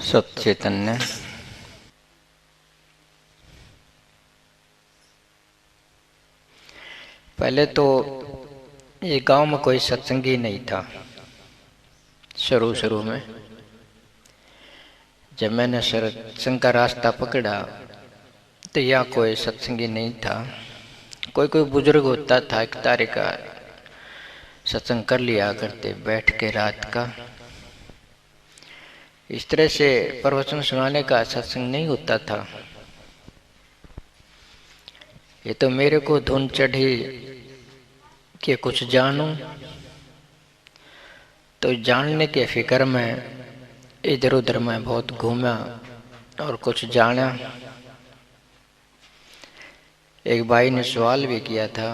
सत चैतन्य। पहले तो ये गांव में कोई सत्संगी नहीं था। शुरू शुरू में जब मैंने सत्संग का रास्ता पकड़ा तो यहाँ कोई सत्संगी नहीं था। कोई कोई बुजुर्ग होता था, एक तारीख का सत्संग कर लिया करते बैठ के रात का। इस तरह से प्रवचन सुनाने का सत्संग नहीं होता था। ये तो मेरे को धुन चढ़ी कि कुछ जानूं, तो जानने के फिक्र में इधर उधर मैं बहुत घूमा और कुछ जाना। एक भाई ने सवाल भी किया था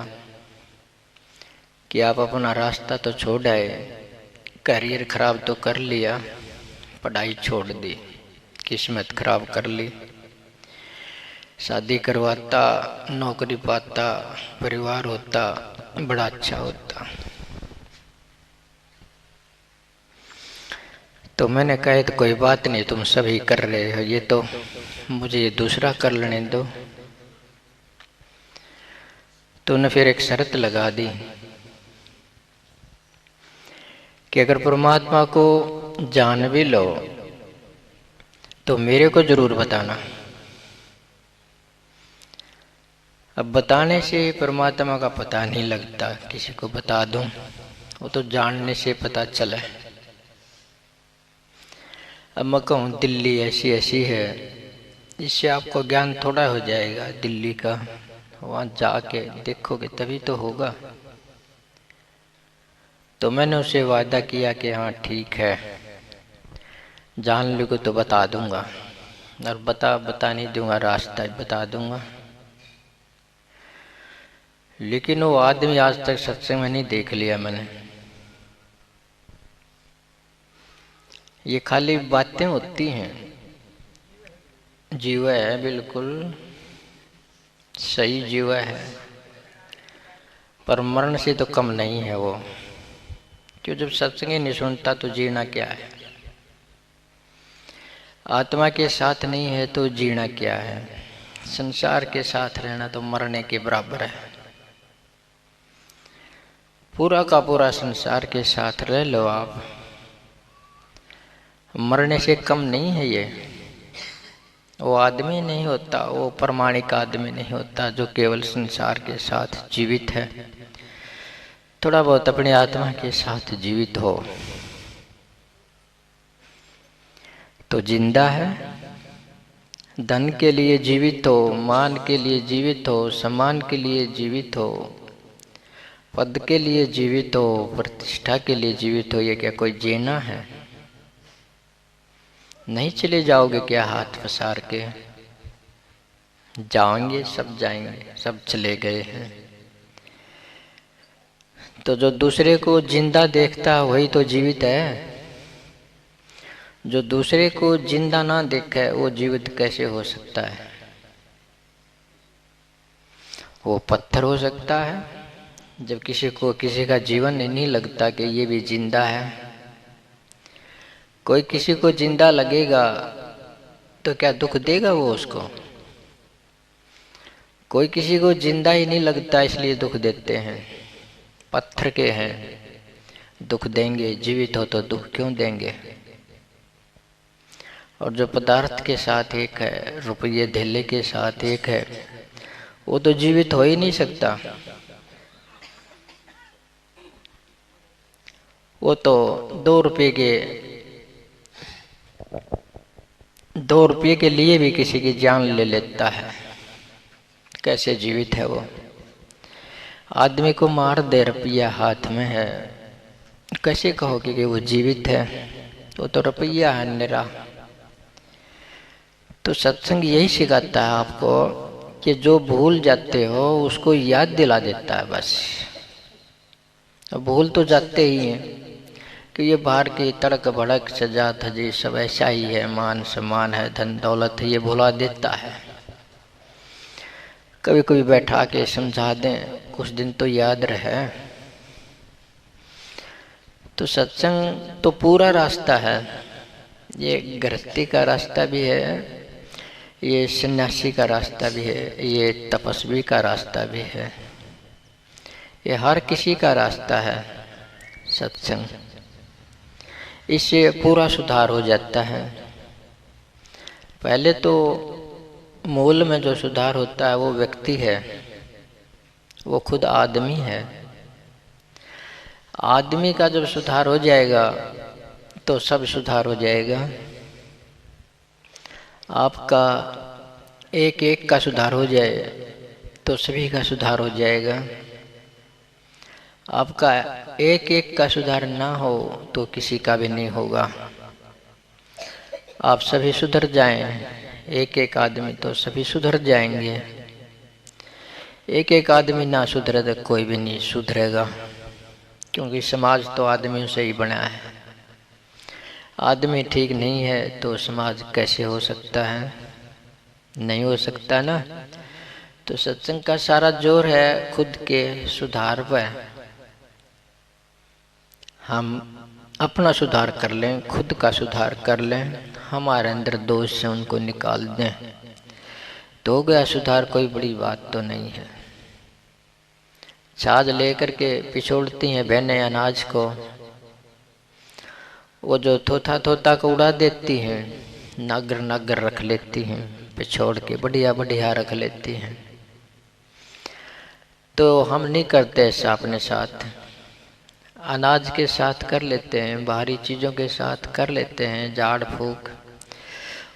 कि आप अपना रास्ता तो छोड़ आए, करियर खराब तो कर लिया, पढ़ाई छोड़ दी, किस्मत खराब कर ली, शादी करवाता, नौकरी पाता, परिवार होता, बड़ा अच्छा होता। तो मैंने कहा तो कोई बात नहीं, तुम सभी कर रहे हो, ये तो मुझे ये दूसरा कर लेने दो। तो उन्हें फिर एक शर्त लगा दी कि अगर परमात्मा को जान भी लो तो मेरे को जरूर बताना। अब बताने से परमात्मा का पता नहीं लगता, किसी को बता दूं वो तो जानने से पता चले। अब मैं कहूँ दिल्ली ऐसी ऐसी है, इससे आपको ज्ञान थोड़ा हो जाएगा दिल्ली का, वहाँ जाके देखोगे तभी तो होगा। तो मैंने उसे वादा किया कि हाँ ठीक है, जान लोगे तो बता दूंगा, और बता नहीं दूंगा, रास्ता बता दूंगा। लेकिन वो आदमी आज तक सत्संग में नहीं देख लिया मैंने। ये खाली बातें होती हैं, जीवा है, बिल्कुल सही जीवा है, पर मरण से तो कम नहीं है वो। क्यों, जब सत्संग नहीं सुनता तो जीना क्या है? आत्मा के साथ नहीं है तो जीना क्या है? संसार के साथ रहना तो मरने के बराबर है। पूरा का पूरा संसार के साथ रह लो आप, मरने से कम नहीं है ये। वो आदमी नहीं होता, वो प्रामाणिक आदमी नहीं होता जो केवल संसार के साथ जीवित है। थोड़ा बहुत अपनी आत्मा के साथ जीवित हो तो जिंदा है। धन के लिए जीवित हो, मान के लिए जीवित हो, सम्मान के लिए जीवित हो, पद के लिए जीवित हो, प्रतिष्ठा के लिए जीवित हो, ये क्या कोई जीना है? नहीं चले जाओगे क्या हाथ पसार के? जाएंगे, सब जाएंगे, सब चले गए हैं। तो जो दूसरे को जिंदा देखता है वही तो जीवित है। जो दूसरे को जिंदा ना देखे वो जीवित कैसे हो सकता है? वो पत्थर हो सकता है। जब किसी का जीवन नहीं लगता कि ये भी जिंदा है। कोई किसी को जिंदा लगेगा तो क्या दुख देगा वो उसको? कोई किसी को जिंदा ही नहीं लगता इसलिए दुख देते हैं। पत्थर के हैं, दुख देंगे, जीवित हो तो दुख क्यों देंगे? और जो पदार्थ के साथ एक है, रुपये धेले के साथ एक है, वो तो जीवित हो ही नहीं सकता। वो तो 2 रुपये के लिए भी किसी की जान ले लेता है। कैसे जीवित है वो? आदमी को मार दे, रुपया हाथ में है, कैसे कहोगे कि वो जीवित है? वो तो रुपया है निरा। तो सत्संग यही सिखाता है आपको कि जो भूल जाते हो उसको याद दिला देता है बस। भूल तो जाते ही हैं कि ये बाहर की तड़क भड़क सजा धजी सब ऐसा ही है, मान सम्मान है, धन दौलत है, ये भुला देता है। कभी कभी बैठा के समझा दें, कुछ दिन तो याद रहे। तो सत्संग तो पूरा रास्ता है, ये गृहस्थी का रास्ता भी है, ये सन्यासी का रास्ता भी है, ये तपस्वी का रास्ता भी है, ये हर किसी का रास्ता है सत्संग। इससे पूरा सुधार हो जाता है। पहले तो मूल में जो सुधार होता है वो व्यक्ति है, वो खुद आदमी है। आदमी का जब सुधार हो जाएगा तो सब सुधार हो जाएगा। आपका एक एक का सुधार हो जाए तो सभी का सुधार हो जाएगा। आपका एक एक का सुधार ना हो तो किसी का भी नहीं होगा। आप सभी सुधर जाएं, एक एक आदमी तो सभी सुधर जाएंगे। एक एक आदमी ना सुधरे तो कोई भी नहीं सुधरेगा, क्योंकि समाज तो आदमियों से ही बना है। आदमी ठीक नहीं है तो समाज कैसे हो सकता है? नहीं हो सकता ना। तो सत्संग का सारा जोर है खुद के सुधार पर। हम अपना सुधार कर लें, खुद का सुधार कर लें, हमारे अंदर दोष से उनको निकाल दें तो हो गया सुधार। कोई बड़ी बात तो नहीं है। छाछ लेकर के पिछोड़ती हैं बहनें अनाज को, वो जो थोथा थोथा को उड़ा देती हैं, नागर नागर रख लेती हैं, पिछोड़ के बढ़िया बढ़िया रख लेती हैं। तो हम नहीं करते ऐसा अपने साथ। अनाज के साथ कर लेते हैं, बाहरी चीज़ों के साथ कर लेते हैं, झाड़ फूक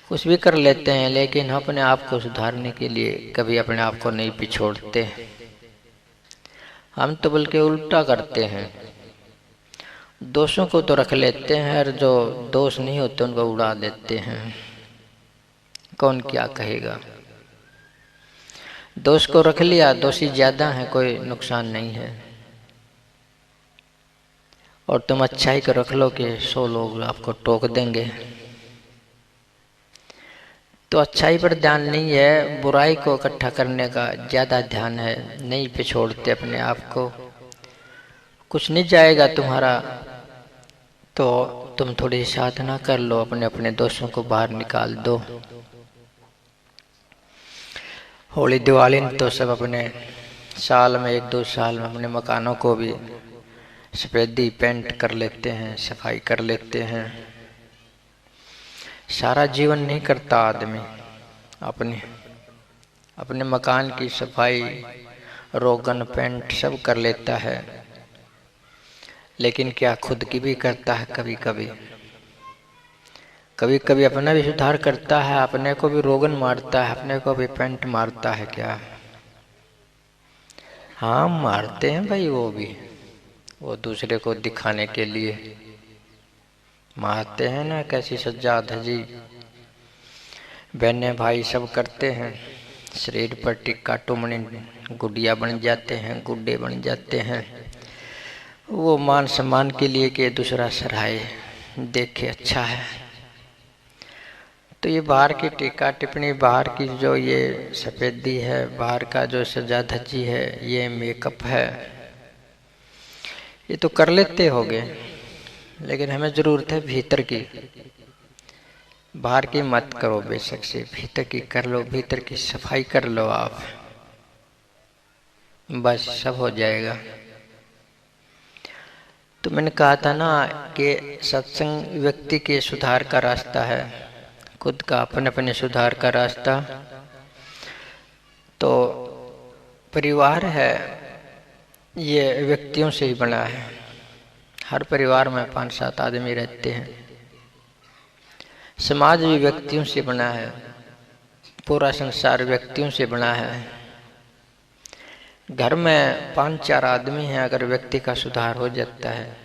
कुछ भी कर लेते हैं, लेकिन अपने आप को सुधारने के लिए कभी अपने आप को नहीं पिछोड़ते। हम तो बल्कि उल्टा करते हैं, दोषों को तो रख लेते हैं और जो दोष नहीं होते उनको उड़ा देते हैं। कौन क्या कहेगा? दोष को रख लिया, दोषी ज्यादा है, कोई नुकसान नहीं है। और तुम अच्छाई को रख लो कि 100 लोग आपको टोक देंगे। तो अच्छाई पर ध्यान नहीं है, बुराई को इकट्ठा करने का ज़्यादा ध्यान है। नहीं पिछोड़ते अपने आप को। कुछ नहीं जाएगा तुम्हारा तो तुम थोड़ी साधना कर लो, अपने अपने दोषों को बाहर निकाल दो। होली दिवाली तो सब अपने साल में 1-2 साल में अपने मकानों को भी सफेदी पेंट कर लेते हैं, सफाई कर लेते हैं। सारा जीवन नहीं करता आदमी। अपने मकान की सफाई, रोगन पेंट सब कर लेता है, लेकिन क्या खुद की भी करता है? कभी कभी कभी कभी अपना भी सुधार करता है, अपने को भी रोगन मारता है, अपने को भी पेंट मारता है क्या? हाँ मारते हैं भाई, वो दूसरे को दिखाने के लिए मारते हैं ना। कैसी सज्जा धजी बहने भाई सब करते हैं। शरीर पर टिक्का टुमनी गुड़िया बन जाते हैं, गुड्डे बन जाते हैं। वो मान सम्मान के लिए कि दूसरा सराहे देखे अच्छा है। तो ये बाहर की टीका टिप्पणी, बाहर की जो ये सफेदी है, बाहर का जो सजा धजी है, ये मेकअप है, ये तो कर लेते होगे, लेकिन हमें जरूरत है भीतर की। बाहर की मत करो, बेशक से भीतर की कर लो, भीतर की सफाई कर लो आप, बस सब हो जाएगा। तो मैंने कहा था ना कि सत्संग व्यक्ति के सुधार का रास्ता है, खुद का अपने अपने सुधार का रास्ता। तो परिवार है, ये व्यक्तियों से ही बना है। हर परिवार में 5-7 आदमी रहते हैं। समाज भी व्यक्तियों से बना है, पूरा संसार व्यक्तियों से बना है। घर में 5-4 आदमी हैं, अगर व्यक्ति का सुधार हो जाता है,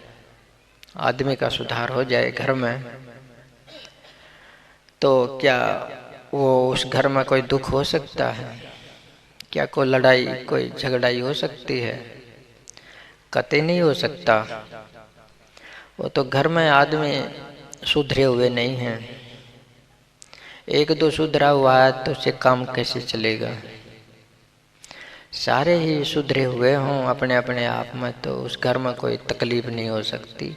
आदमी का सुधार हो जाए घर में, तो क्या वो उस घर में कोई दुख हो सकता है? क्या कोई लड़ाई, कोई झगड़ाई हो सकती है? कतई नहीं हो सकता। वो तो घर में आदमी सुधरे हुए नहीं हैं। 1-2 सुधरा हुआ है तो उससे काम कैसे चलेगा? सारे ही सुधरे हुए हों अपने अपने आप में, तो उस घर में कोई तकलीफ नहीं हो सकती।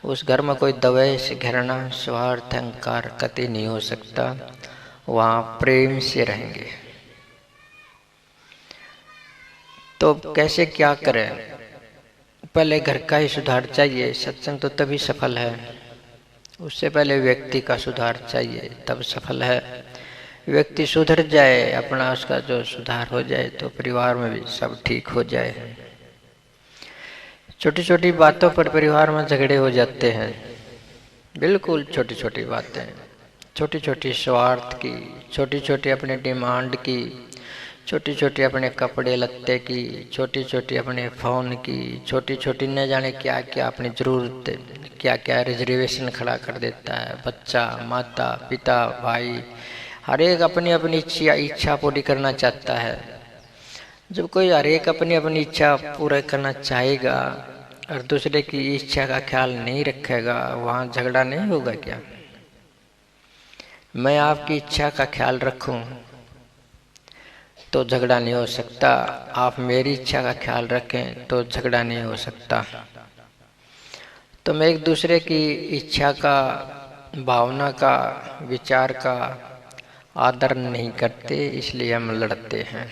उस घर में कोई द्वेष, घृणा, स्वार्थ, अहंकार कतई नहीं हो सकता। वहाँ प्रेम से रहेंगे। तो कैसे क्या करें? पहले घर का ही सुधार चाहिए। सत्संग तो तभी सफल है। उससे पहले व्यक्ति का सुधार चाहिए, तब सफल है। व्यक्ति सुधर जाए, अपना उसका जो सुधार हो जाए, तो परिवार में भी सब ठीक हो जाए। छोटी छोटी बातों पर परिवार में झगड़े हो जाते हैं। बिल्कुल छोटी छोटी बातें, छोटी छोटी स्वार्थ की, छोटी छोटी अपने डिमांड की, छोटी छोटी अपने कपड़े लत्ते की, छोटी छोटी अपने फ़ोन की, छोटी छोटी न जाने क्या क्या अपनी ज़रूरत, क्या क्या रिजर्वेशन खड़ा कर देता है। बच्चा, माता पिता, भाई, हर एक अपनी अपनी इच्छा पूरी करना चाहता है। जब कोई हर एक अपनी अपनी इच्छा पूरा करना चाहेगा और दूसरे की इच्छा का ख्याल नहीं रखेगा, वहाँ झगड़ा नहीं होगा क्या? मैं आपकी इच्छा का ख्याल रखूं तो झगड़ा नहीं हो सकता, आप मेरी इच्छा का ख्याल रखें तो झगड़ा नहीं हो सकता। तो मैं एक दूसरे की इच्छा का, भावना का, विचार का आदर नहीं करते, इसलिए हम लड़ते हैं।